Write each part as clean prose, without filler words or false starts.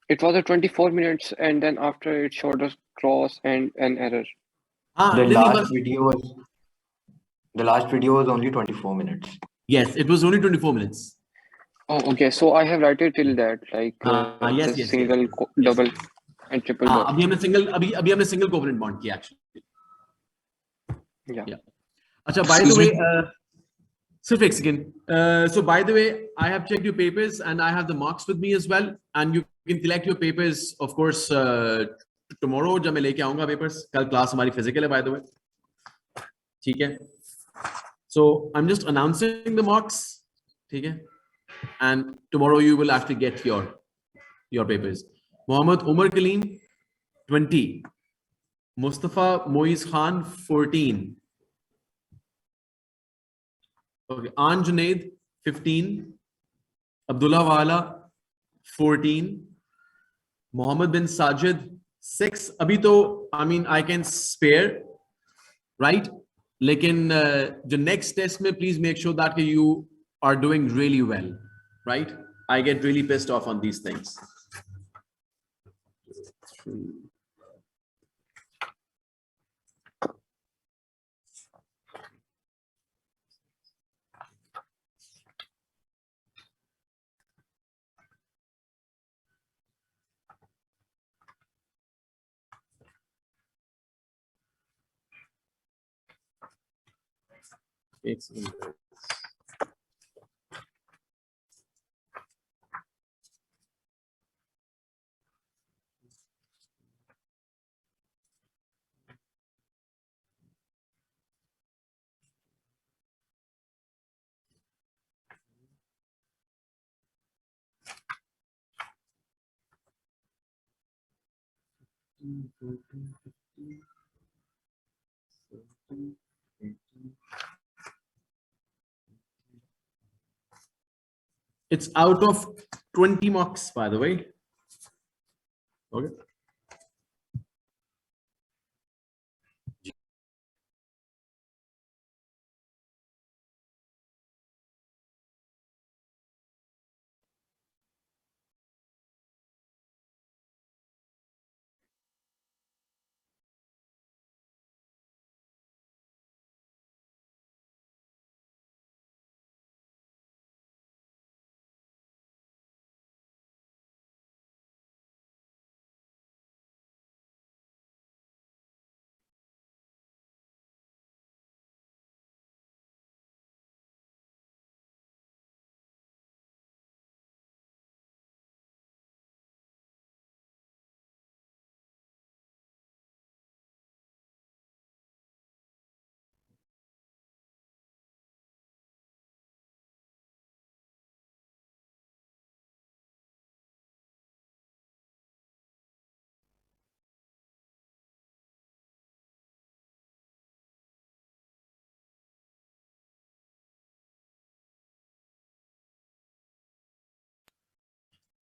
It was a 24 minutes, and then after it showed a cross and an error. हाँ The नहीं नहीं last बस video was only 24 minutes. yes, it was only 24 minutes. Oh, okay. So I have written till that, like Yes, the yes, single, yes. double, and triple हाँ bond. अभी हमने single covalent bond किया actually. Yeah. अच्छा, by the way, सिर्फ एक second. So by the way, I have checked your papers and I have the marks with me as well, and you can collect your papers, of course, tomorrow जब मैं लेके आऊँगा papers. कल class हमारी physical है, by the way. ठीक है. So I'm just announcing the marks. ठीक है. And tomorrow you will actually get your papers. Mohammed Umar Kaleem 20, Mustafa Moiz Khan 14, okay, An Junaid 15, Abdullah Wala 14, Mohammed bin Sajid 6. Abhi to I mean I can spare, right? Lekin the next test mein please make sure that you are doing really well, right? I get really pissed off on these things. It's out of 20 marks, by the way. Okay.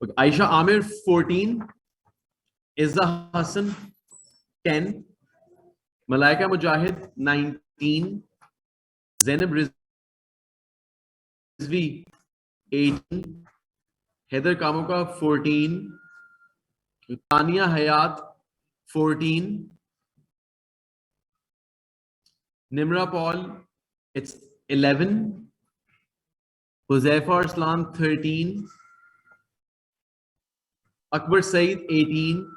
Okay. Aisha Amir 14, Izza Hassan 10, Malaika Mujahid 19, Zainab Rizvi 18, Heather Kamuka 14, Tania Hayat 14, Nimra Paul, it's 11, Huzaifa Arslan 13, Akbar Saeed 18,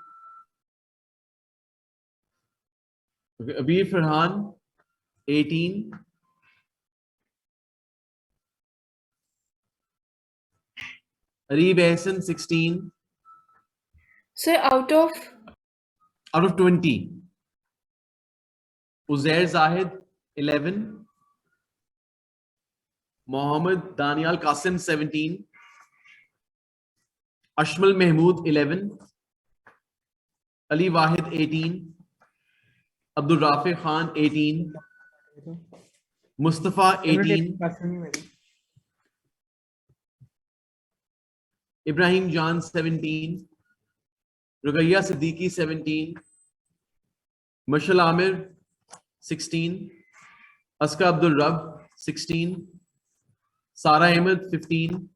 Abir Farhan 18, Areeb Ehsan 16. So out of 20, Uzair Zahid 11, Mohammed Danial Qasim 17, Ashmal Mahmood 11, Ali Wahid 18, Abdul Rafi Khan 18, Mustafa 18, Ibrahim Jan 17, Ruqayya Siddiqui 17, Mashal Amir 16, Aska Abdul Rab 16, Sara Ahmed 15,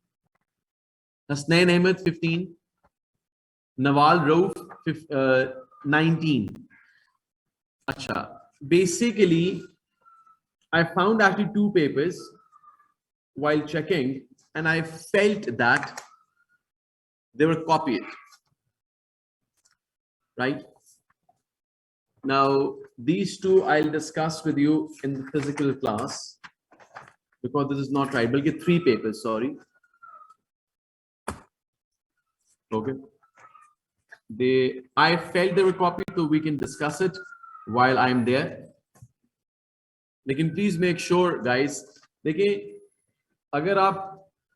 Hasnain Ahmed 15, Nawal Rauf 19. Acha, basically I found actually two papers while checking, and I felt that they were copied. Right? Now, these two I'll discuss with you in the physical class, because this is not right. We'll get three papers, sorry. Okay. I felt they were copied, so we can discuss it while I'm there. लेकिन please make sure, guys, देखिए, अगर आप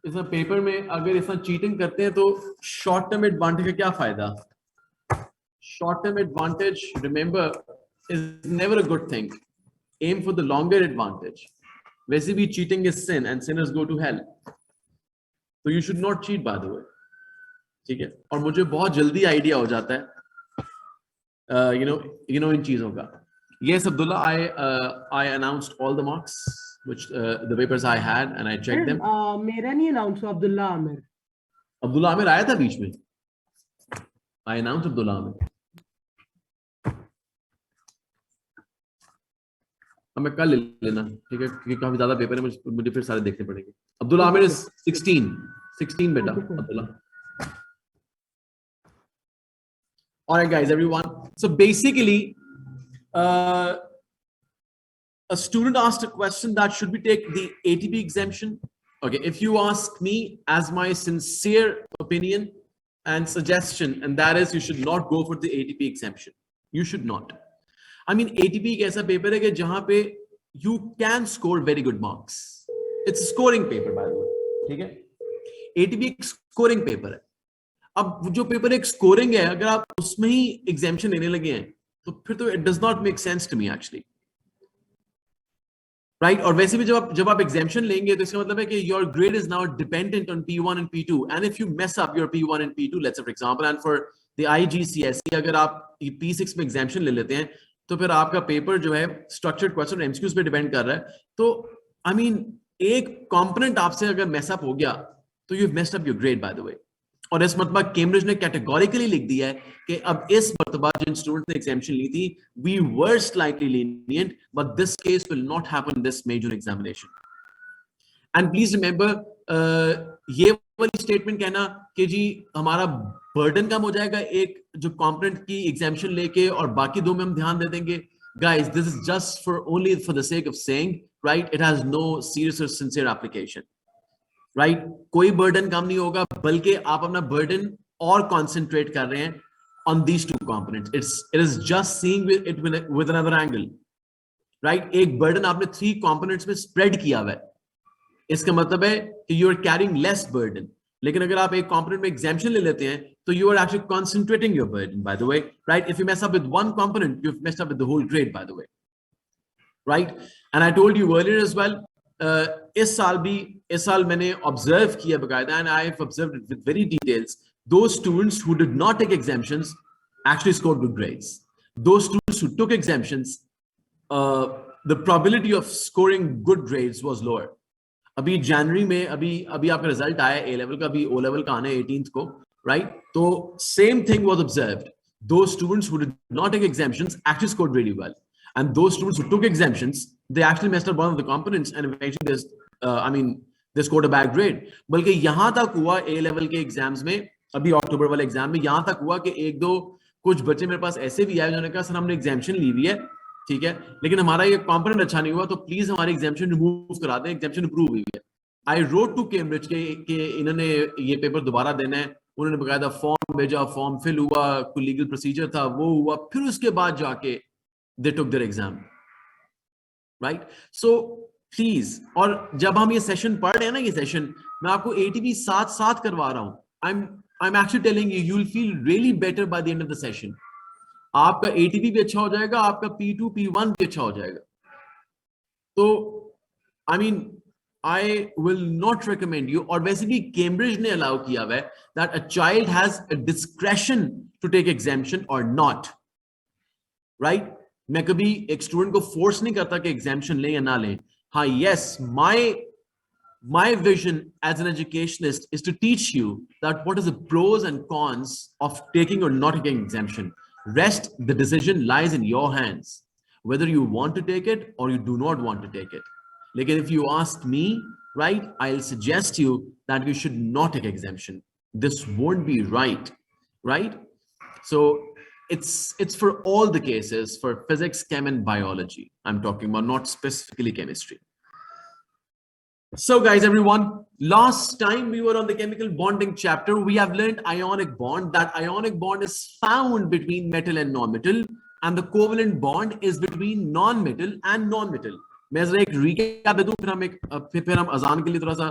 इस paper में अगर इस cheating करते हैं तो शॉर्ट टर्म एडवांटेज का क्या फायदा? Short term advantage, remember, is never a good thing. Aim for the longer advantage. वैसे भी cheating is sin and sinners go to hell. So you should not cheat, by the way. ठीक है? और मुझे बहुत जल्दी आइडिया हो जाता है you know इन चीजों का. Yes, Abdullah, I announced all the marks which the papers I had, and I checked them. मेरा नहीं अनाउंस हुआ, अब्दुल्ला आमिर. अब्दुल्ला आमिर आया था बीच में. I announced Abdullah Amir. अब मैं कल ले लेना, ठीक है, क्योंकि काफी ज्यादा पेपर है, मुझे फिर सारे देखने पड़ेंगे. अब्दुल्ला आमिर is 16 बेटा. Abdullah. All right, guys, everyone. So basically, a student asked a question that should we take the ATP exemption? Okay, if you ask me, as my sincere opinion and suggestion, and that is you should not go for the ATP exemption. You should not. I mean, ATP एक ऐसा paper है कि जहां पे you can score very good marks. It's a scoring paper, by the way. ठीक है? ATP एक scoring paper है. अब जो पेपर एक scoring है, अगर आप उसमें ही exemption लेने लगे हैं, तो फिर तो it does not make sense to me actually. Right? और वैसे भी जब आप exemption लेंगे, तो इसका मतलब है कि your grade is now dependent on P1 and P2. And if you mess up your P1 and P2, let's say for example, and for the IGCSE, अगर आप P6 में exemption ले लेते हैं, तो फिर आपका पेपर जो है स्ट्रक्चर्ड क्वेश्चन एमसीक्यूज पे डिपेंड कर रहा है. तो आई मीन एक कंपोनेंट आपसे अगर मेस अप हो गया तो you have messed up your grade, by the way. और इस मरतबा कैम्ब्रिज ने कैटेगोरिकली लिख दिया है कि अब इस मरतबा जिन स्टूडेंट्स ने एग्जामिनेशन ली थी, we were slightly lenient, but this case will not happen this major examination. And please remember, ये वाली स्टेटमेंट कहना कि जी हमारा बर्डन कम हो जाएगा एक जो कंपोनेंट की एग्जामिनेशन लेके और बाकी दो में हम ध्यान दे देंगे, guys, this is just for only for the sake of saying, right? It has no serious or sincere application, right? कोई बर्डन कम नहीं होगा, बल्कि आप अपना बर्डन और concentrate कर रहे हैं on these two components. It is just seeing it with another angle, right? एक बर्डन आपने 3 components में spread किया हुआ है, इसका मतलब है कि you are carrying less burden. लेकिन अगर आप एक component में exemption ले लेते हैं, तो you are actually concentrating your burden, by the way, right? If you mess up with one component, you've messed up with the whole grade, by the way, right? And I told you earlier as well, इस साल मैंने observe किया बकायदा, and I've observed it with very details. Those students who did not take exemptions actually scored good grades. Those students who took exemptions, the probability of scoring good grades was lower. अभी जनवरी में अभी आपका result आया ए level का, अभी O level का आना है 18th को, राइट? तो same thing was observed. Those students who did not take exemptions actually scored really well, and those students who took exemptions, they actually messed up one of the components, and eventually they scored a bad grade. बल्कि यहाँ तक हुआ ए level के exams में, अभी अक्टूबर वाले exam में यहाँ तक हुआ कि एक दो कुछ बच्चे मेरे पास ऐसे भी आए जिन्होंने कहा सर हमने एग्जामिशन ली हुई है, ठीक है, लेकिन हमारा ये कंपोनेंट अच्छा नहीं हुआ, तो प्लीज हमारी एग्जामिशन रिमूव करा दें, एग्जामिशन अप्रूव हुई है. आई रोट टू कैम्ब्रिज के इन्होंने ये पेपर दोबारा देना है, उन्होंने बकायदा फॉर्म भेजा, फॉर्म फिल हुआ, कोई लीगल प्रोसीजर था वो हुआ, फिर उसके बाद जाके they took their exam, right? So please, और जब हम ये सेशन पढ़ रहे हैं ना, ये सेशन मैं आपको एटीपी साथ करवा रहा हूँ. I am actually telling you, you will feel really better by the end of the session. आपका एटीपी भी अच्छा हो जाएगा, आपका P2 P1 भी अच्छा हो जाएगा. तो I mean I will not recommend you, और वैसे भी कैम्ब्रिज ने अलाउ किया हुआ है that a child has a discretion to take examination और नॉट, राइट? मैं कभी एक स्टूडेंट को फोर्स नहीं करता कि एग्जामिनेशन लें या ना लें. हाँ, yes, my My vision as an educationist is to teach you that what is the pros and cons of taking or not taking exemption. Rest, the decision lies in your hands, whether you want to take it or you do not want to take it. Like if you ask me, right, I'll suggest you that you should not take exemption. This won't be right, right? So it's for all the cases, for physics, chem, and biology. I'm talking about, not specifically chemistry. So guys, everyone, last time we were on the chemical bonding chapter, we have learned ionic bond. That ionic bond is found between metal and non-metal, and the covalent bond is between non-metal and non-metal. मैं जरा एक recap दे दूं, फिर हम अजान के लिए थोड़ा सा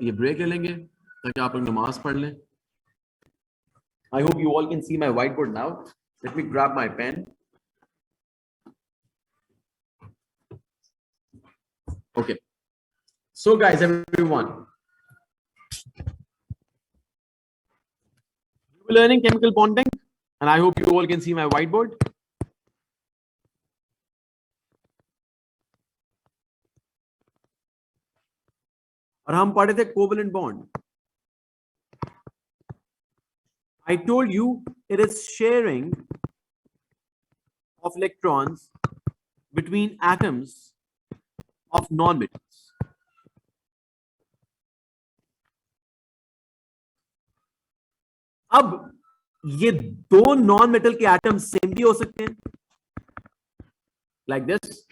ये break ले लेंगे ताकि आप लोग नमाज पढ़ लें. I hope you all can see my whiteboard now. Let me grab my pen. Okay. So guys, everyone, we're learning chemical bonding, and I hope you all can see my whiteboard. और हम पढ़े थे covalent bond. I told you it is sharing of electrons between atoms of non-metals. अब ये दो non metal के atom same भी हो सकते हैं, लाइक दिस.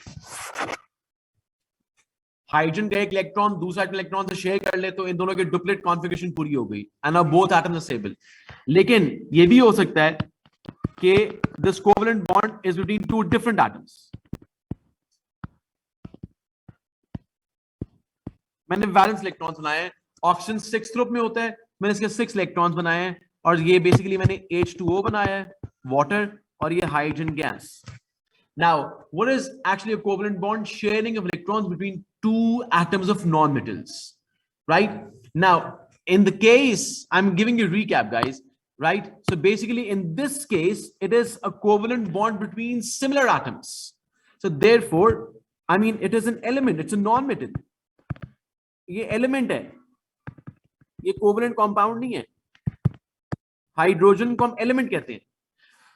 हाइड्रोजन का एक इलेक्ट्रॉन दूसरा इलेक्ट्रॉन से शेयर कर ले तो इन दोनों की डुप्लेट कॉन्फ़िगरेशन पूरी हो गई, एंड अब बोथ एटम्स आर स्टेबल. लेकिन ये भी हो सकता है कि this covalent bond is between two different atoms. मैंने वैलेंस इलेक्ट्रॉन्स बनाए हैं, ऑक्सीजन 6 ग्रुप में होता है, मैंने इसके 6 इलेक्ट्रॉन्स बनाए हैं, और ये बेसिकली मैंने H2O बनाया है, वाटर, और ये hydrogen gas. Now, what is actually a covalent bond? Sharing of electrons between two atoms of non-metals, right? Now, in the case, I'm giving you a recap, guys, right? So basically, in this case, it is a covalent bond between similar atoms. So therefore, I mean, it is an element, it's a non-metal. ये element है, ये covalent compound नहीं है. Hydrogen को हम element कहते हैं.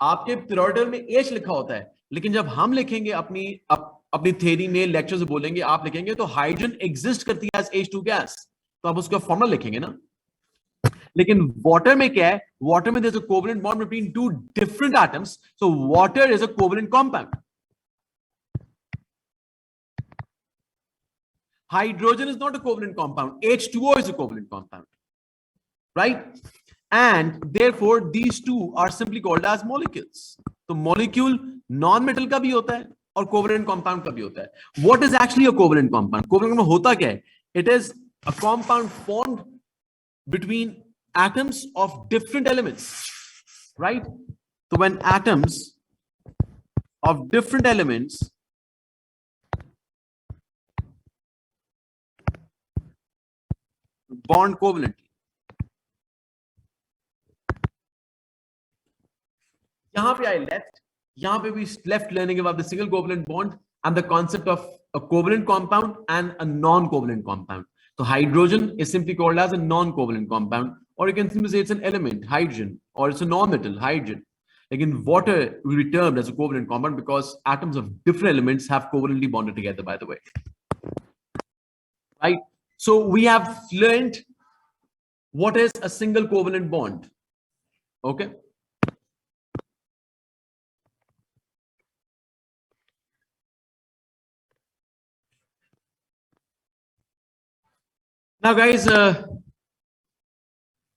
आपके पीरियोडिक में H लिखा होता है, लेकिन जब हम लिखेंगे अपनी थ्योरी में, लेक्चर से बोलेंगे, आप लिखेंगे तो हाइड्रोजन एग्जिस्ट करती है एज H2 गैस, तो आप उसका फॉर्मूला लिखेंगे ना. लेकिन वाटर में क्या है? वाटर में there is a covalent bond between two different atoms, so water is a covalent compound. Hydrogen is not a covalent compound. H2O is a covalent compound, right? And therefore these two are simply called as molecules. तो molecule non-metal का भी होता है और covalent compound का भी होता है. What is actually a covalent compound? Covalent compound होता क्या है? It is a compound formed between atoms of different elements, right? So when atoms of different elements bond covalently. यहाँ पे I left. यहाँ पे we left learning about the single covalent bond and the concept of a covalent compound and a non-covalent compound. So hydrogen is simply called as a non-covalent compound, or you can simply say it's an element, hydrogen, or it's a non-metal, hydrogen. Again, water will be termed as a covalent compound because atoms of different elements have covalently bonded together, by the way. Right? So we have learned what is a single covalent bond. Okay. Now, guys,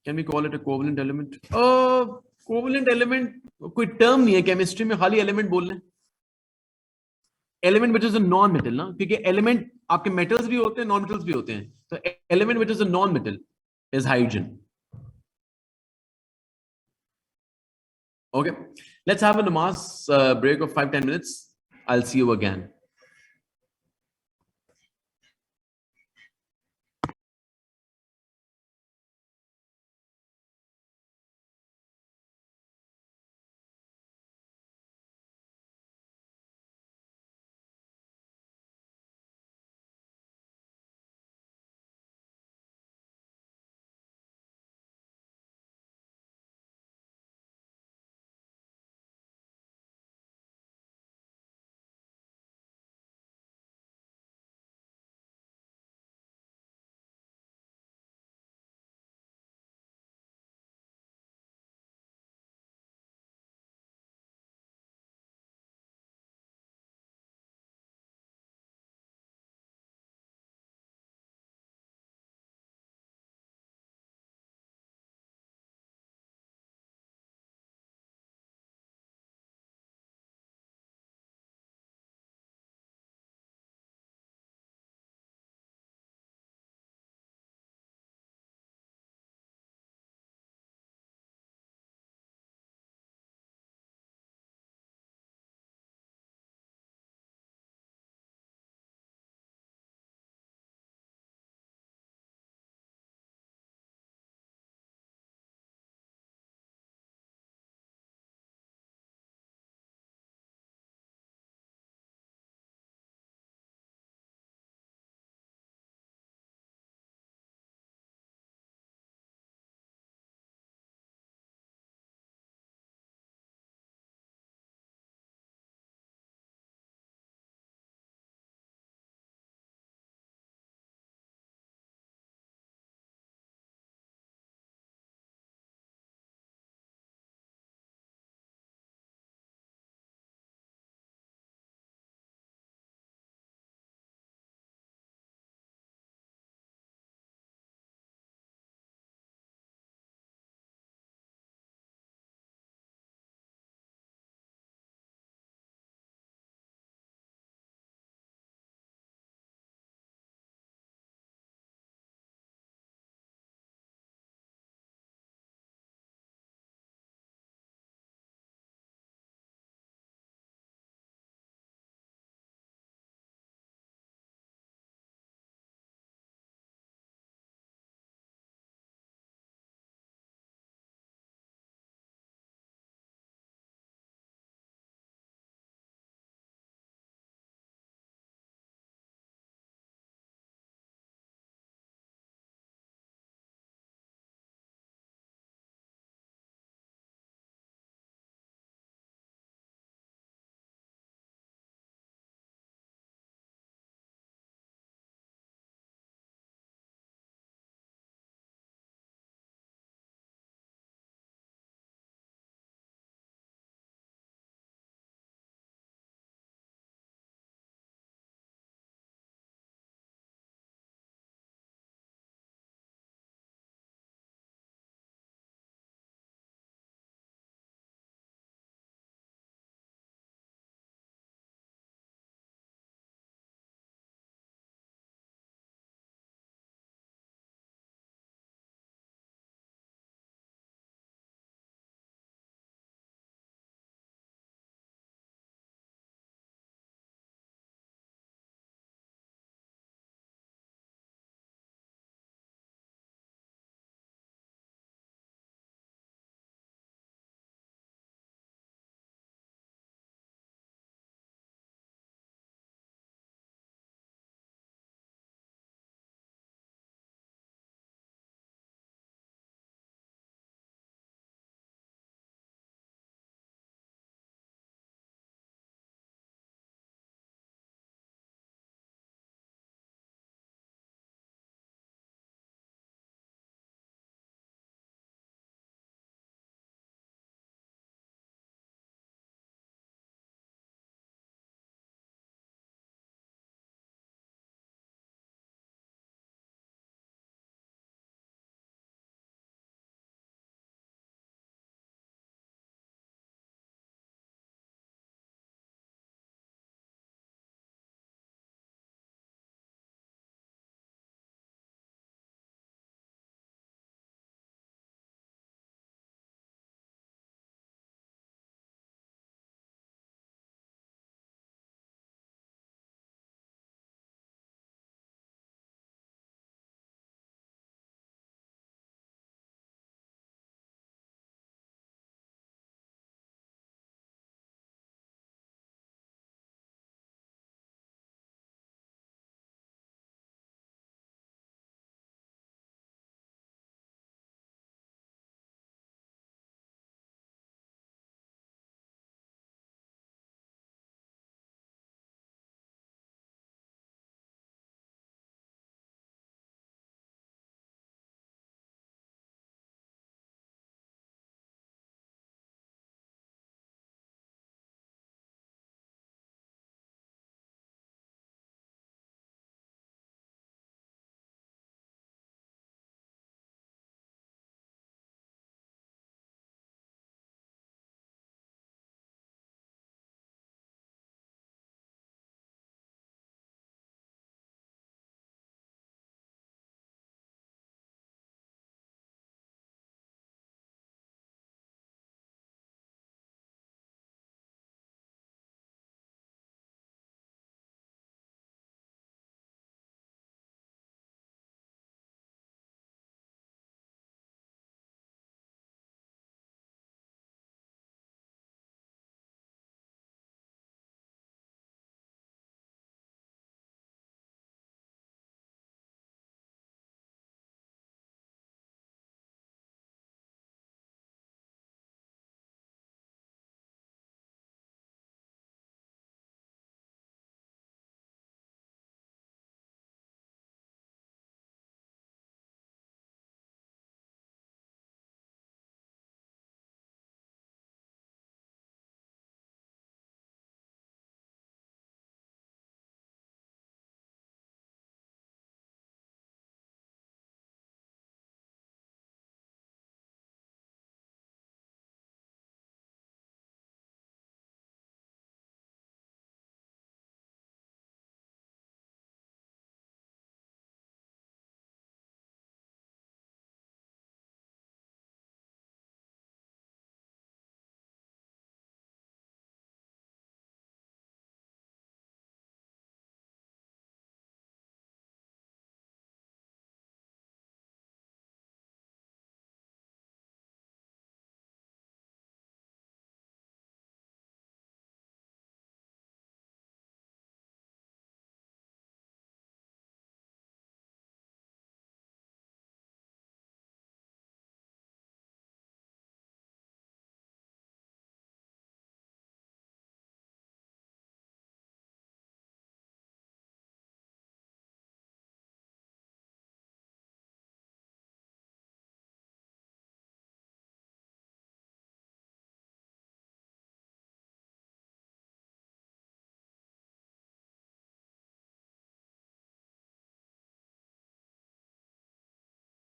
can we call it a covalent element? Covalent element कोई term नहीं है chemistry में, खाली element बोल रहे हैं. Element which is a non-metal ना, क्योंकि element आपके metals भी होते हैं, non-metals भी होते हैं. तो element which is a non-metal is hydrogen. Okay, let's have a namaz break of 5-10 minutes. I'll see you again.